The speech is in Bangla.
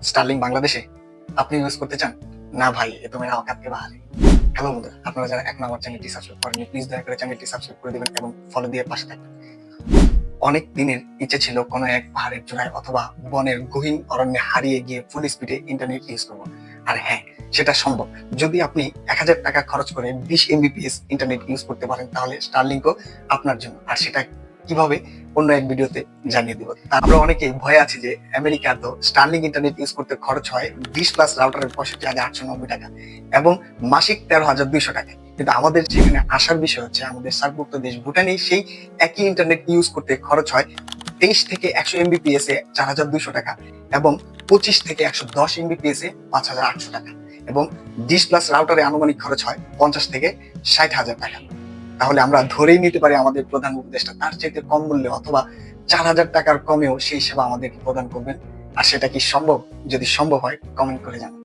স্টারলিং বাংলাদেশে আপনি ইউজ করতে চান? না ভাই, এ তো মেরা औकात के बाहर है। হ্যালো বন্ধুরা, আপনারা যারা এখন আমার চ্যানেলটি সাবস্ক্রাইব করেননি, প্লিজ দয়া করে চ্যানেলটি সাবস্ক্রাইব করে দিবেন এবং ফলো দিয়ে পাশে থাকবেন। অনেক দিনের ইচ্ছে ছিল কোনো এক পাহাড়ের চূড়ায় অথবা বনের গহীন অরণ্যে হারিয়ে গিয়ে ফুল স্পিডে ইন্টারনেট ইউজ করবো। আর হ্যাঁ, সেটা সম্ভব। যদি আপনি 1000 টাকা খরচ করে 20 এমবিপিএস ইন্টারনেট ইউজ করতে পারেন, তাহলে স্টারলিংকও আপনার জন্য। আর সেটা কিভাবে, অন্য এক ভিডিওতে জানিয়ে দিব। আমরা অনেকেই ভয়ে আছি যে আমেরিকা তো স্টারলিং ইন্টারনেট ইউজ করতে খরচ হয় 20 প্লাস রাউটারের 65,890 টাকা এবং মাসিক 13,200 টাকা। কিন্তু আমাদের যেখানে আসার বিষয় হচ্ছে, আমাদের সার্কভুক্ত দেশ ভুটানে সেই একই ইন্টারনেট ইউজ করতে খরচ হয় 23 থেকে 100 এমবিপিএস এ 4,200 টাকা এবং 25 থেকে 110 এমবিপিএস এ 5,800 টাকা এবং 20 প্লাস রাউটারে আনুমানিক খরচ হয় 50 থেকে 60,000 টাকা। তাহলে আমরা ধরেই নিতে পারি আমাদের প্রধান উপদেষ্টা তার চাইতে কম মূল্যে অথবা 4,000 টাকার কমেও সেই সেবা আমাদেরকে প্রদান করবেন। আর সেটা কি সম্ভব? যদি সম্ভব হয়, কমেন্ট করে জানান।